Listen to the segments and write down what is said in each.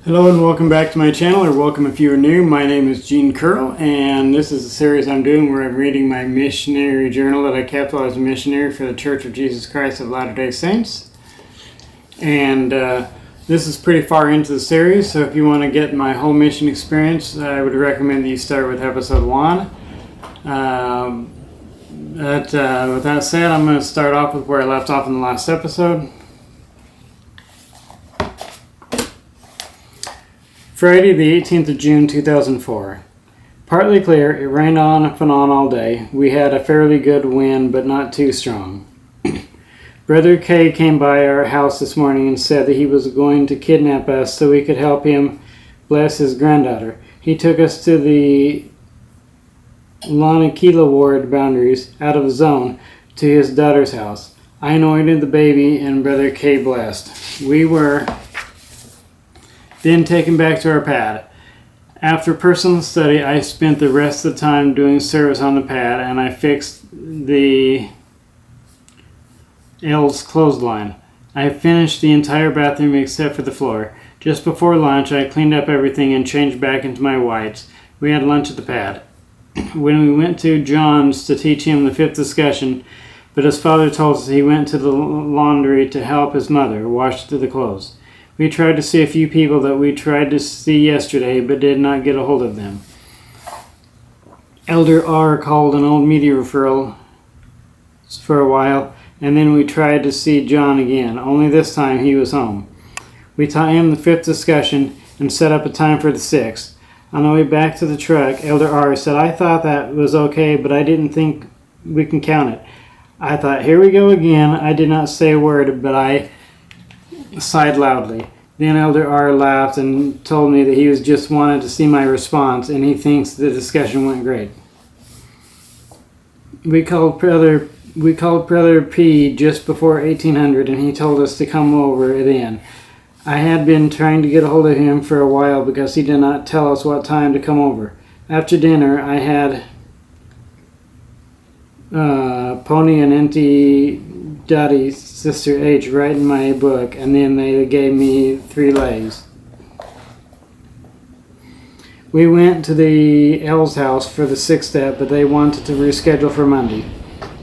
Hello and welcome back to my channel, or welcome if you are new. My name is Gene Curl, and this is a series I'm doing where I'm reading my missionary journal that I kept while I was a missionary for the Church of Jesus Christ of Latter-day Saints. And this is pretty far into the series, so if you want to get my whole mission experience, I would recommend that you start with episode 1. With that said, I'm going to start off with where I left off in the last episode. Friday the 18th of June 2004. Partly clear, it rained on and on all day. We had a fairly good wind, but not too strong. Brother K came by our house this morning and said that he was going to kidnap us so we could help him bless his granddaughter. He took us to the Lanakila ward boundaries, out of the zone, to his daughter's house. I anointed the baby and Brother K blessed. We were then taken back to our pad. After personal study, I spent the rest of the time doing service on the pad, and I fixed the L's clothesline. I finished the entire bathroom except for the floor. Just before lunch, I cleaned up everything and changed back into my whites. We had lunch at the pad. When we went to John's to teach him the fifth discussion, but his father told us he went to the laundry to help his mother wash the clothes. We tried to see a few people that we tried to see yesterday, but did not get a hold of them. Elder R called an old media referral for a while, and then we tried to see John again, only this time he was home. We taught him the fifth discussion and set up a time for the sixth. On the way back to the truck, Elder R said, "I thought that was okay, but I didn't think we can count it." I thought, here we go again. I did not say a word, but I sighed loudly. Then Elder R laughed and told me that he was just wanted to see my response, and he thinks the discussion went great. We called Brother P just before 1800, and he told us to come over then. I had been trying to get a hold of him for a while because he did not tell us what time to come over. After dinner, I had Pony and Auntie Dottie's Sister H write in my book, and then they gave me 3 legs. We went to the L's house for the 6th step, but they wanted to reschedule for Monday.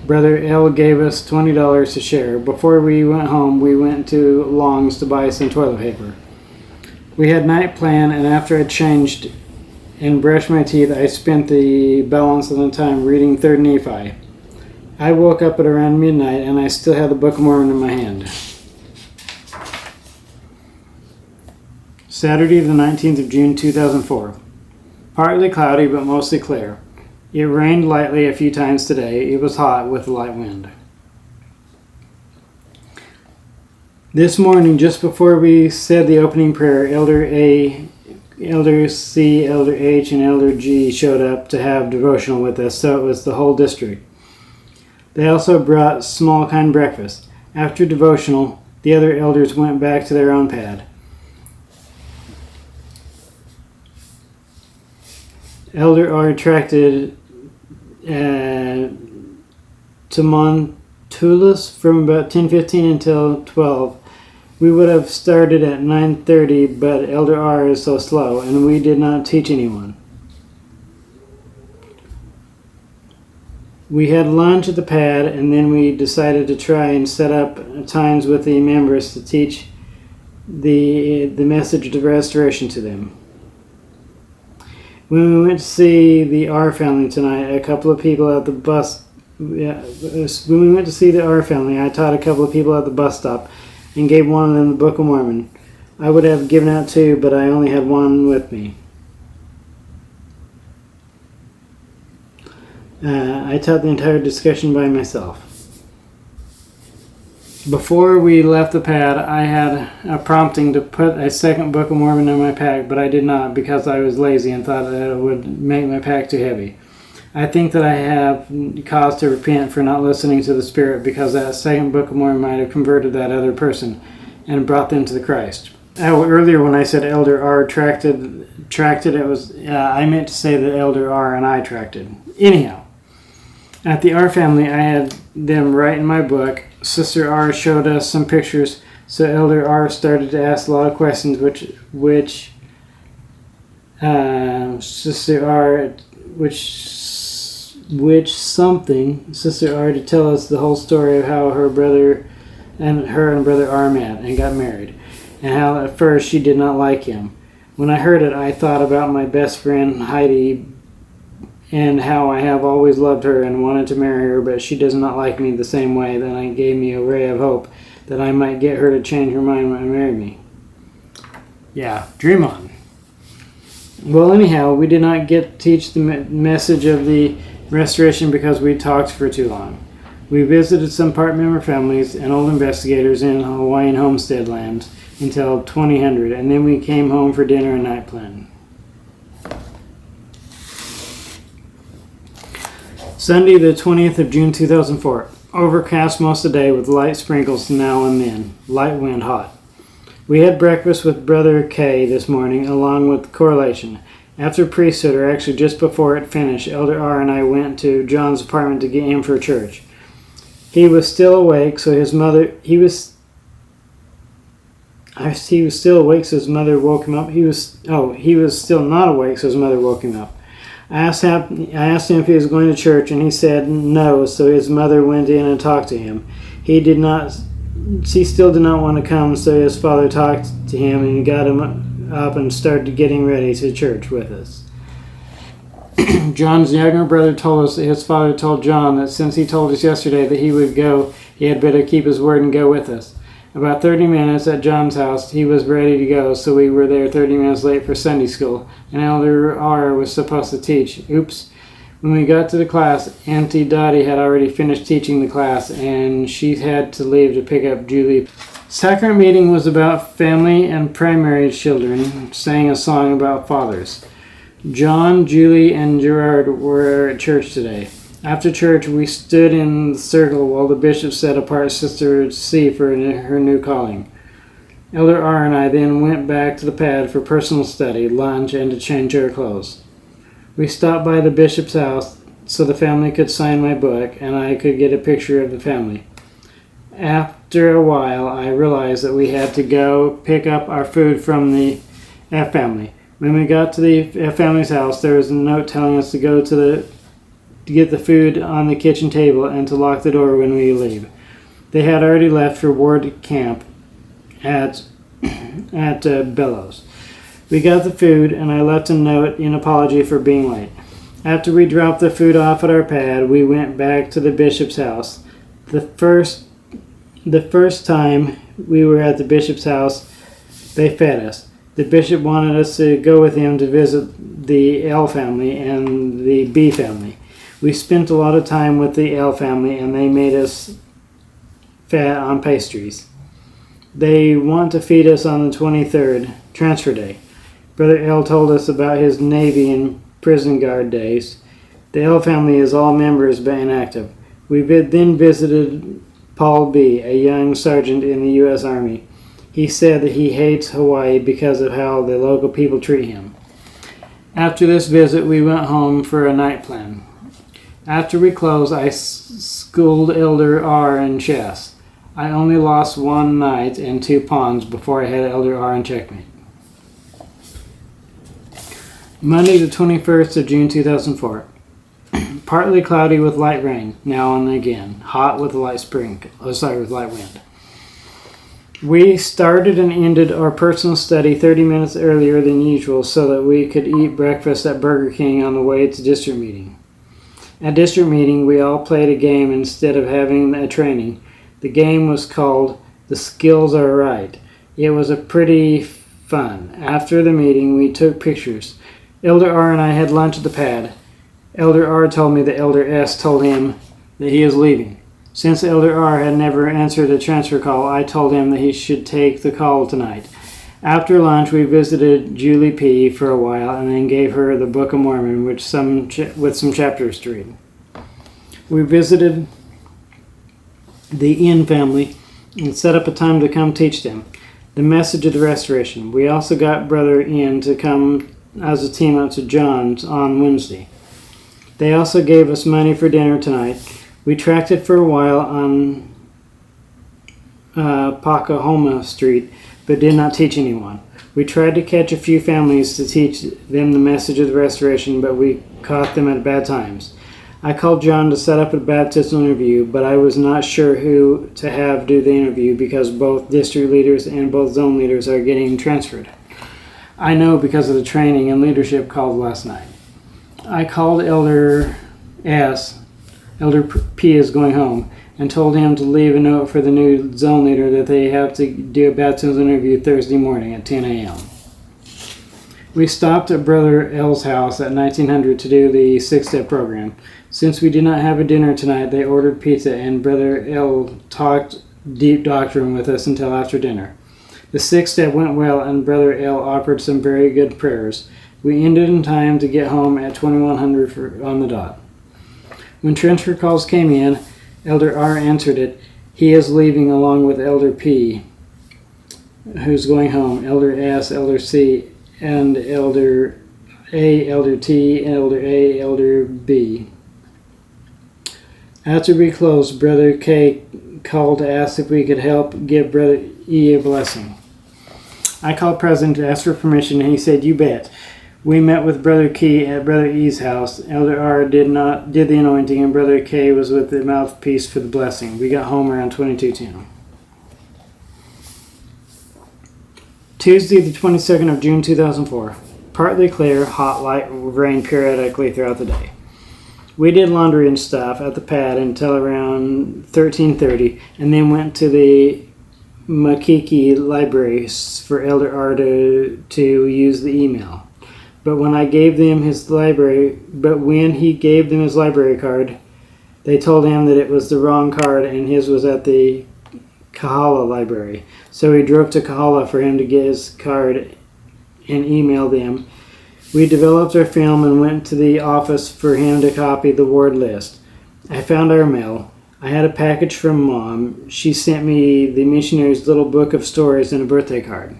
Brother L gave us $20 to share. Before we went home, we went to Long's to buy some toilet paper. We had night plan, and after I changed and brushed my teeth, I spent the balance of the time reading 3rd Nephi. I woke up at around midnight, and I still had the Book of Mormon in my hand. Saturday the 19th of June 2004. Partly cloudy, but mostly clear. It rained lightly a few times today. It was hot with a light wind. This morning, just before we said the opening prayer, Elder A, Elder C, Elder H, and Elder G showed up to have devotional with us, so it was the whole district. They also brought small kind breakfast. After devotional, the other elders went back to their own pad. Elder R attracted to Montulus from about 10:15 until 12. We would have started at 9:30, but Elder R is so slow, and we did not teach anyone. We had lunch at the pad, and then we decided to try and set up times with the members to teach the message of restoration to them. When we went to see the R family tonight, a couple of people at the bus. When we went to see the R family, I taught a couple of people at the bus stop and gave one of them the Book of Mormon. I would have given out 2, but I only had one with me. I taught the entire discussion by myself. Before we left the pad, I had a prompting to put a second Book of Mormon in my pack, but I did not because I was lazy and thought that it would make my pack too heavy. I think that I have cause to repent for not listening to the Spirit, because that second Book of Mormon might have converted that other person and brought them to the Christ. Earlier when I said Elder R tracted, it was I meant to say that Elder R and I tracted. Anyhow. At the R family, I had them write in my book. Sister R showed us some pictures So Elder R started to ask a lot of questions, which Sister R, Sister R to tell us the whole story of how her and brother R met and got married, and how at first she did not like him. When I heard it, I thought about my best friend Heidi and how I have always loved her and wanted to marry her, but she does not like me the same way. Then it gave me a ray of hope that I might get her to change her mind and marry me. Yeah, dream on. Well, anyhow, we did not get to teach the message of the restoration because we talked for too long. We visited some part member families and old investigators in Hawaiian homestead land until 2000, and then we came home for dinner and night plan. Sunday, the 20th of June 2004. Overcast most of the day with light sprinkles now and then. Light wind, hot. We had breakfast with Brother K this morning, along with correlation. After priesthood, or actually just before it finished, Elder R and I went to John's apartment to get him for church. He was still awake, so his mother... He was still awake, so his mother woke him up. He was still not awake, so his mother woke him up. I asked him if he was going to church, and he said no, so his mother went in and talked to him. She still did not want to come, so his father talked to him and got him up and started getting ready to church with us. John's younger brother told us that his father told John that since he told us yesterday that he would go, he had better keep his word and go with us. About 30 minutes at John's house, he was ready to go, so we were there 30 minutes late for Sunday school, and Elder R was supposed to teach. Oops. When we got to the class, Auntie Dottie had already finished teaching the class, and she had to leave to pick up Julie. Sacrament meeting was about family and primary children, sang a song about fathers. John, Julie, and Gerard were at church today. After church, we stood in the circle while the bishop set apart Sister C for her new calling. Elder R and I then went back to the pad for personal study, lunch, and to change our clothes. We stopped by the bishop's house so the family could sign my book and I could get a picture of the family. After a while, I realized that we had to go pick up our food from the F family. When we got to the F family's house, there was a note telling us to go to get the food on the kitchen table and to lock the door when we leave. They had already left for ward camp at Bellows. We got the food, and I left a note in apology for being late. After we dropped the food off at our pad, we went back to the bishop's house. The first time we were at the bishop's house, they fed us. The bishop wanted us to go with him to visit the L family and the B family. We spent a lot of time with the L family, and they made us fat on pastries. They want to feed us on the 23rd, transfer day. Brother L told us about his Navy and prison guard days. The L family is all members but inactive. We then visited Paul B., a young sergeant in the U.S. Army. He said that he hates Hawaii because of how the local people treat him. After this visit, we went home for a night plan. After we closed, I schooled Elder R in chess. I only lost one knight and 2 pawns before I had Elder R in checkmate. Monday, the 21st of June 2004. Partly cloudy with light rain, now and again. Hot with light wind. We started and ended our personal study 30 minutes earlier than usual so that we could eat breakfast at Burger King on the way to district meeting. At district meeting, we all played a game instead of having a training. The game was called The Skills Are Right. It was a pretty fun. After the meeting, we took pictures. Elder R and I had lunch at the pad. Elder R told me that Elder S told him that he is leaving. Since Elder R had never answered a transfer call, I told him that he should take the call tonight. After lunch, we visited Julie P. for a while and then gave her the Book of Mormon with some chapters to read. We visited the Inn family and set up a time to come teach them the message of the restoration. We also got Brother Inn to come as a team up to John's on Wednesday. They also gave us money for dinner tonight. We tracked it for a while on Pocahoma Street, but did not teach anyone. We tried to catch a few families to teach them the message of the restoration, but we caught them at bad times. I called John to set up a baptismal interview, but I was not sure who to have do the interview because both district leaders and both zone leaders are getting transferred. I know because of the training and leadership called last night. I called Elder S. Elder P is going home, and told him to leave a note for the new zone leader that they have to do a baptismal interview Thursday morning at 10 a.m. We stopped at Brother L's house at 1900 to do the six-step program. Since we did not have a dinner tonight, they ordered pizza, and Brother L talked deep doctrine with us until after dinner. The sixth step went well, and Brother L offered some very good prayers. We ended in time to get home at 2100 on the dot. When transfer calls came in, Elder R answered it. He is leaving along with Elder P, who's going home, Elder S, Elder C, and Elder A, Elder T, Elder A, Elder B. After we closed, Brother K called to ask if we could help give Brother E a blessing. I called President to ask for permission, and he said, "You bet." We met with Brother K at Brother E's house. Elder R did the anointing, and Brother K was with the mouthpiece for the blessing. We got home around 22:10. Tuesday, the 22nd of June, 2004. Partly clear, hot, light rain periodically throughout the day. We did laundry and stuff at the pad until around 13:30, and then went to the Makiki library for Elder R to use the email. But when he gave them his library card, they told him that it was the wrong card and his was at the Kahala library. So he drove to Kahala for him to get his card and email them. We developed our film and went to the office for him to copy the ward list. I found our mail. I had a package from Mom. She sent me the missionary's little book of stories and a birthday card.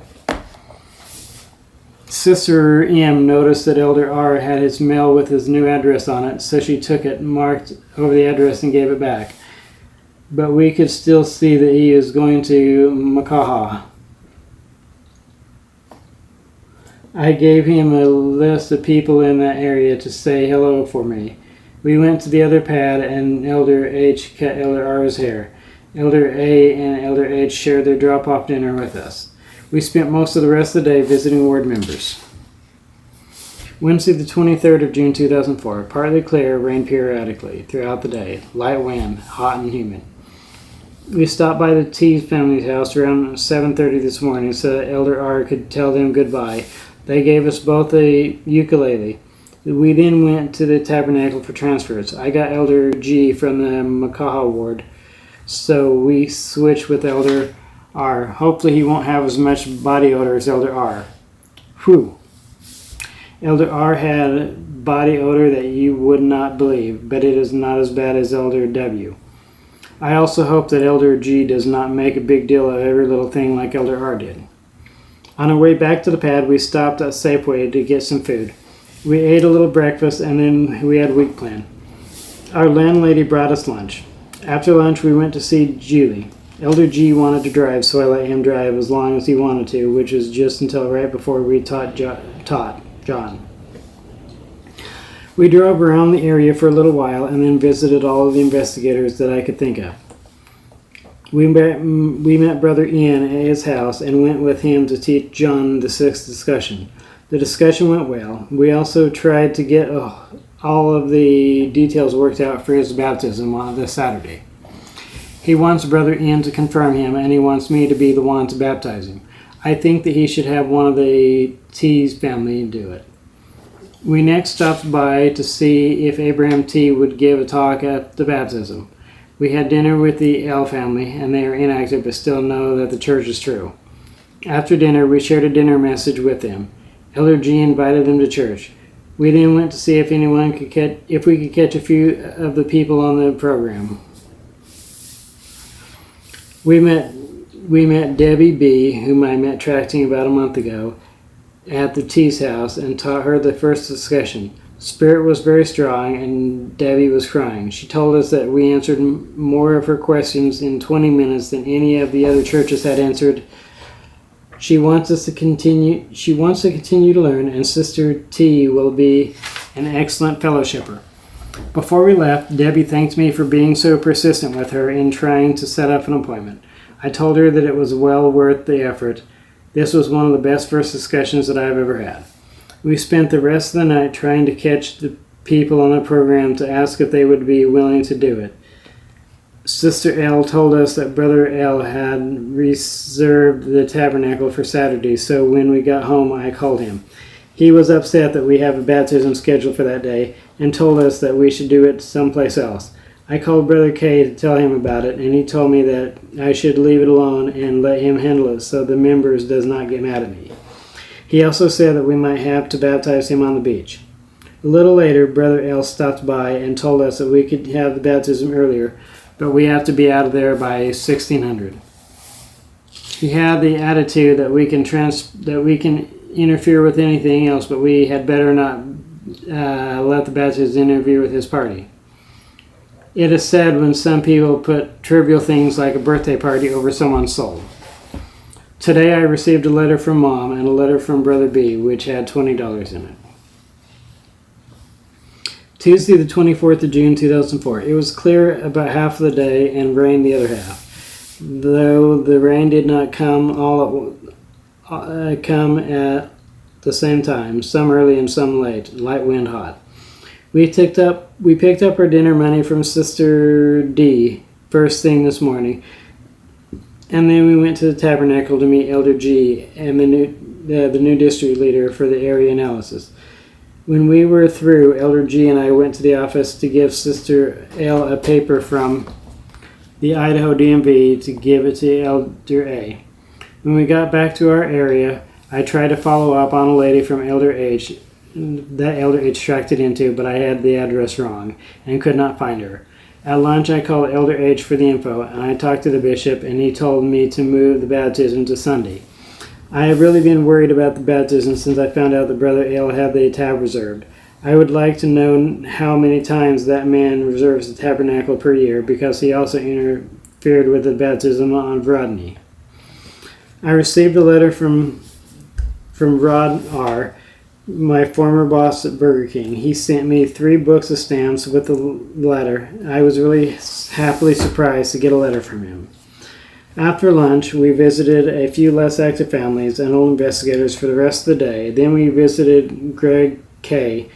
Sister M noticed that Elder R had his mail with his new address on it, so she took it, marked over the address, and gave it back. But we could still see that he is going to Makaha. I gave him a list of people in that area to say hello for me. We went to the other pad, and Elder H cut Elder R's hair. Elder A and Elder H shared their drop-off dinner with us. We spent most of the rest of the day visiting ward members. Wednesday, the 23rd of June, 2004. Partly clear, rain periodically throughout the day. Light wind, hot and humid. We stopped by the T family's house around 7:30 this morning so that Elder R could tell them goodbye. They gave us both a ukulele. We then went to the tabernacle for transfers. I got Elder G from the Makaha ward, so we switched with Elder R. Hopefully he won't have as much body odor as Elder R. Whew. Elder R had body odor that you would not believe, but it is not as bad as Elder W. I also hope that Elder G does not make a big deal of every little thing like Elder R did. On our way back to the pad, we stopped at Safeway to get some food. We ate a little breakfast, and then we had a week plan. Our landlady brought us lunch. After lunch, we went to see Julie. Elder G wanted to drive, so I let him drive as long as he wanted to, which was just until right before we taught John. We drove around the area for a little while and then visited all of the investigators that I could think of. We met Brother Ian at his house and went with him to teach John the sixth discussion. The discussion went well. We also tried to get all of the details worked out for his baptism on this Saturday. He wants Brother Ian to confirm him, and he wants me to be the one to baptize him. I think that he should have one of the T's family do it. We next stopped by to see if Abraham T would give a talk at the baptism. We had dinner with the L family, and they are inactive but still know that the church is true. After dinner, we shared a dinner message with them. Elder G invited them to church. We then went to see if we could catch a few of the people on the program. We met Debbie B, whom I met tracting about a month ago, at the T's house and taught her the first discussion. Spirit was very strong, and Debbie was crying. She told us that we answered more of her questions in 20 minutes than any of the other churches had answered. She wants to continue to learn, and Sister T will be an excellent fellowshipper. Before we left, Debbie thanked me for being so persistent with her in trying to set up an appointment. I told her that it was well worth the effort. This was one of the best first discussions that I've ever had. We spent the rest of the night trying to catch the people on the program to ask if they would be willing to do it. Sister L told us that Brother L had reserved the tabernacle for Saturday, so when we got home, I called him. He was upset that we have a baptism scheduled for that day and told us that we should do it someplace else. I called Brother K to tell him about it, and he told me that I should leave it alone and let him handle it so the members does not get mad at me. He also said that we might have to baptize him on the beach. A little later, Brother L stopped by and told us that we could have the baptism earlier, but we have to be out of there by 1600. He had the attitude that we can interfere with anything else, but we had better not let the baptism interfere with his party. It is said when some people put trivial things like a birthday party over someone's soul. Today I received a letter from Mom and a letter from Brother B, which had $20 in it. Tuesday, the 24th of June, 2004. It was clear about half of the day and rained the other half. Though the rain did not come at the same time, some early and some late, light wind hot. We picked up our dinner money from Sister D first thing this morning, and then we went to the tabernacle to meet Elder G and the new district leader for the area analysis. When we were through, Elder G and I went to the office to give Sister L a paper from the Idaho DMV to give it to Elder A. When we got back to our area, I tried to follow up on a lady from Elder H that Elder H tracked it into, but I had the address wrong and could not find her. At lunch, I called Elder H for the info, and I talked to the bishop, and he told me to move the baptism to Sunday. I have really been worried about the baptism since I found out that Brother L had the tab reserved. I would like to know how many times that man reserves the tabernacle per year, because he also interfered with the baptism on Rodney. I received a letter from Rod R., my former boss at Burger King. He sent me 3 books of stamps with the letter. I was really happily surprised to get a letter from him. After lunch, we visited a few less active families and old investigators for the rest of the day. Then we visited Greg K.,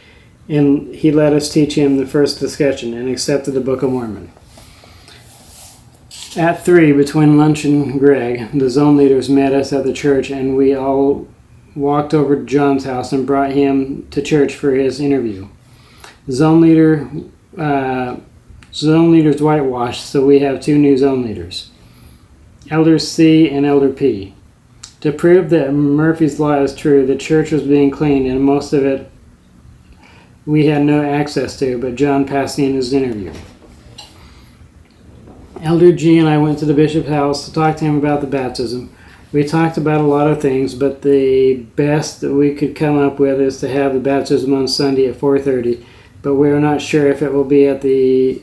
and he let us teach him the first discussion and accepted the Book of Mormon. At 3, between lunch and Greg, the zone leaders met us at the church, and we all walked over to John's house and brought him to church for his interview. Zone leaders whitewashed, so we have 2 new zone leaders, Elder C and Elder P. To prove that Murphy's Law is true, the church was being cleaned, and most of it we had no access to, but John passed in his interview. Elder G and I went to the bishop's house to talk to him about the baptism. We talked about a lot of things, but the best that we could come up with is to have the baptism on Sunday at 4:30, but we are not sure if it will be at the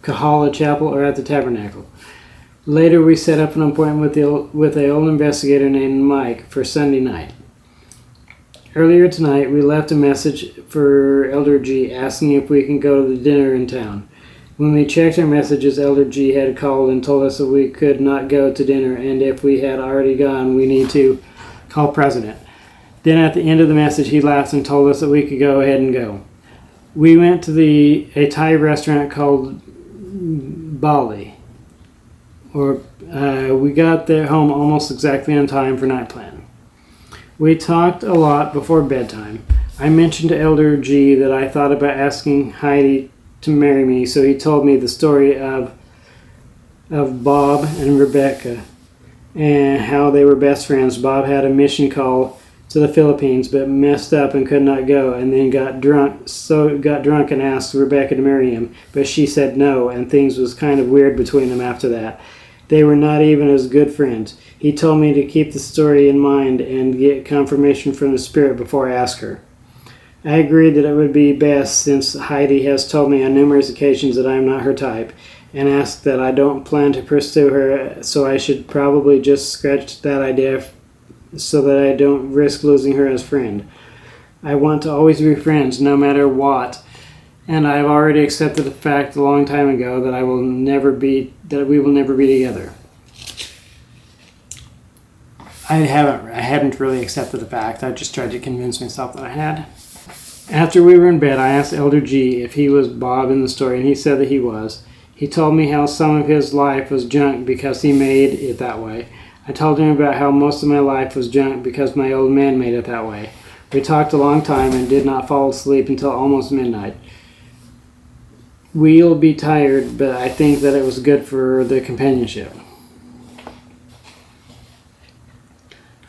Kahala Chapel or at the Tabernacle. Later, we set up an appointment with an old investigator named Mike for Sunday night. Earlier tonight, we left a message for Elder G asking if we can go to the dinner in town. When we checked our messages, Elder G had called and told us that we could not go to dinner, and if we had already gone, we need to call President. Then at the end of the message, he laughed and told us that we could go ahead and go. We went to a Thai restaurant called Bali. We got there home almost exactly on time for night plan. We talked a lot before bedtime. I mentioned to Elder G that I thought about asking Heidi to marry me, so he told me the story of Bob and Rebecca and how they were best friends. Bob had a mission call to the Philippines but messed up and could not go, and then got drunk and asked Rebecca to marry him, but she said no, and things was kind of weird between them after that. They were not even as good friends. He told me to keep the story in mind and get confirmation from the Spirit before I asked her. I agreed that it would be best since Heidi has told me on numerous occasions that I am not her type, and asked that I don't plan to pursue her, so I should probably just scratch that idea so that I don't risk losing her as friend. I want to always be friends, no matter what, and I've already accepted the fact a long time ago that we will never be together. I hadn't really accepted the fact. I just tried to convince myself that I had. After we were in bed, I asked Elder G if he was Bob in the story, and he said that he was. He told me how some of his life was junk because he made it that way. I told him about how most of my life was junk because my old man made it that way. We talked a long time and did not fall asleep until almost midnight. We'll be tired, but I think that it was good for the companionship.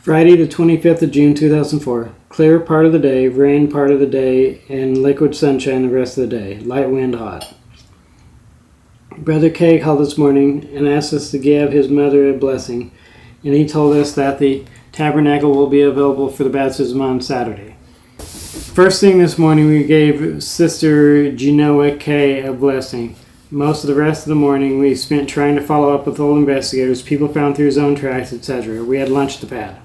Friday the 25th of June 2004. Clear part of the day, rain part of the day, and liquid sunshine the rest of the day. Light wind hot. Brother K called this morning and asked us to give his mother a blessing, and he told us that the tabernacle will be available for the baptism on Saturday. First thing this morning, we gave Sister Genoa K a blessing. Most of the rest of the morning we spent trying to follow up with old investigators, people found through zone tracks, etc. We had lunch at the pad.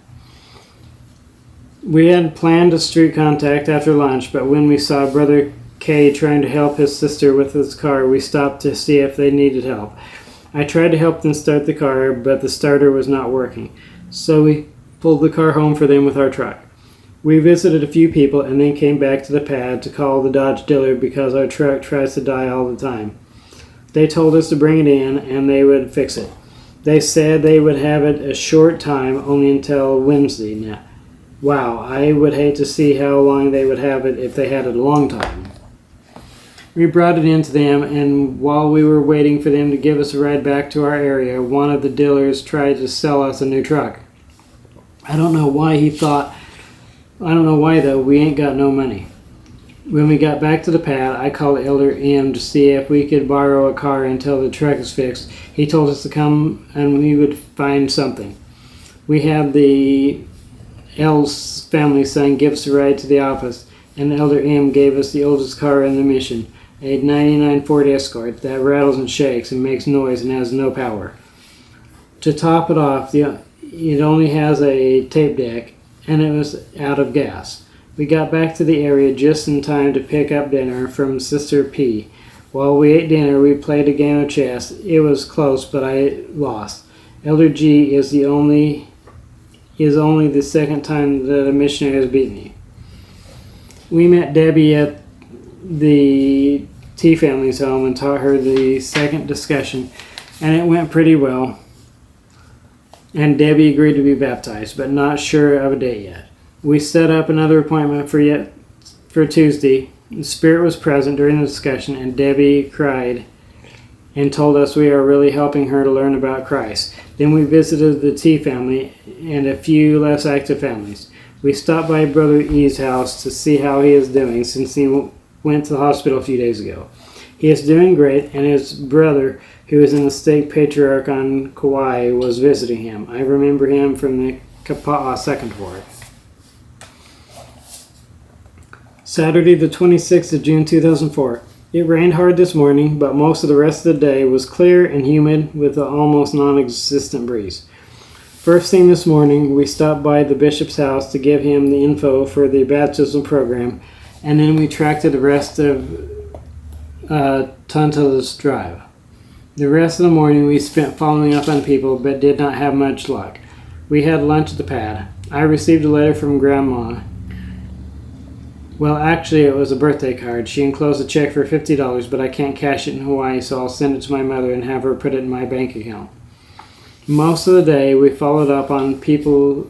We had planned a street contact after lunch, but when we saw Brother K trying to help his sister with his car, we stopped to see if they needed help. I tried to help them start the car, but the starter was not working, so we pulled the car home for them with our truck. We visited a few people and then came back to the pad to call the Dodge dealer because our truck tries to die all the time. They told us to bring it in and they would fix it. They said they would have it a short time, only until Wednesday. Now, wow, I would hate to see how long they would have it if they had it a long time. We brought it in to them, and while we were waiting for them to give us a ride back to our area, one of the dealers tried to sell us a new truck. I don't know why though, we ain't got no money. When we got back to the pad, I called Elder M to see if we could borrow a car until the truck is fixed. He told us to come and we would find something. We had the L's family son give us a ride to the office, and Elder M gave us the oldest car in the mission, a 99 Ford Escort that rattles and shakes and makes noise and has no power. To top it off, it only has a tape deck, and it was out of gas. We got back to the area just in time to pick up dinner from Sister P. While we ate dinner, we played a game of chess. It was close, but I lost. Elder G is only the second time that a missionary has beaten me. We met Debbie at the T family's home and taught her the second discussion, and it went pretty well. And Debbie agreed to be baptized, but not sure of a date yet. We set up another appointment for Tuesday. The Spirit was present during the discussion, and Debbie cried and told us we are really helping her to learn about Christ. Then we visited the T family and a few less active families. We stopped by Brother E's house to see how he is doing since he went to the hospital a few days ago. He is doing great, and his brother, who is in the state patriarch on Kauai, was visiting him. I remember him from the Kapa'a Second Ward. Saturday the 26th of June 2004. It rained hard this morning, but most of the rest of the day was clear and humid with an almost non-existent breeze. First thing this morning, we stopped by the bishop's house to give him the info for the baptism program, and then we tracked the rest of Tantalus Drive. The rest of the morning we spent following up on people, but did not have much luck. We had lunch at the pad. I received a letter from Grandma. Well, actually, it was a birthday card. She enclosed a check for $50, but I can't cash it in Hawaii, so I'll send it to my mother and have her put it in my bank account. Most of the day, we followed up on people,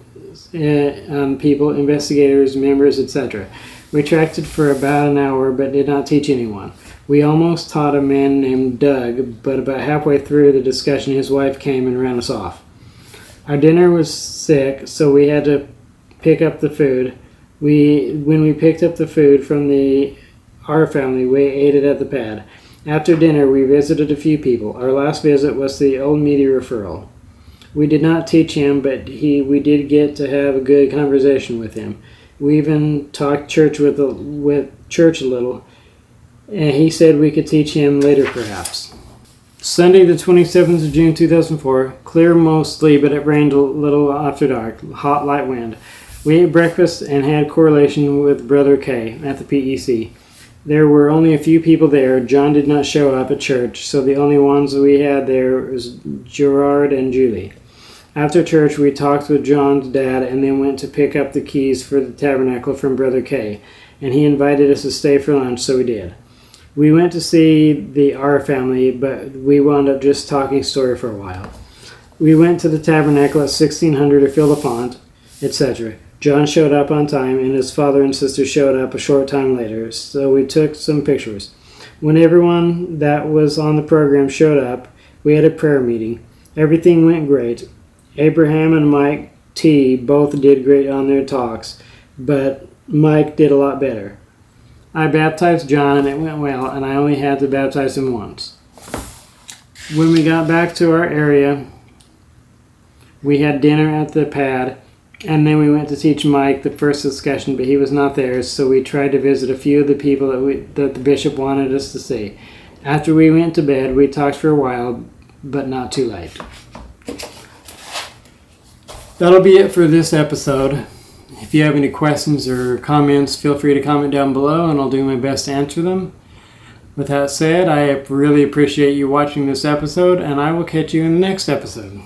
investigators, members, etc. We tracked it for about an hour, but did not teach anyone. We almost taught a man named Doug, but about halfway through the discussion, his wife came and ran us off. Our dinner was sick, so we had to pick up the food. When we picked up the food from our family, we ate it at the pad. After dinner, we visited a few people. Our last visit was the old media referral. We did not teach him, but we did get to have a good conversation with him. We even talked church with church a little, and he said we could teach him later perhaps. Sunday the 27th of June 2004, clear mostly, but it rained a little after dark, hot light wind. We ate breakfast and had correlation with Brother K at the PEC. There were only a few people there. John did not show up at church, so the only ones we had there was Gerard and Julie. After church, we talked with John's dad and then went to pick up the keys for the tabernacle from Brother K, and he invited us to stay for lunch, so we did. We went to see the R family, but we wound up just talking story for a while. We went to the tabernacle at 1600 to fill the font, etc. John showed up on time, and his father and sister showed up a short time later, so we took some pictures. When everyone that was on the program showed up, we had a prayer meeting. Everything went great. Abraham and Mike T. both did great on their talks, but Mike did a lot better. I baptized John, and it went well, and I only had to baptize him once. When we got back to our area, we had dinner at the pad, and then we went to teach Mike the first discussion, but he was not there, so we tried to visit a few of the people that the bishop wanted us to see. After we went to bed, we talked for a while, but not too late. That'll be it for this episode. If you have any questions or comments, feel free to comment down below, and I'll do my best to answer them. With that said, I really appreciate you watching this episode, and I will catch you in the next episode.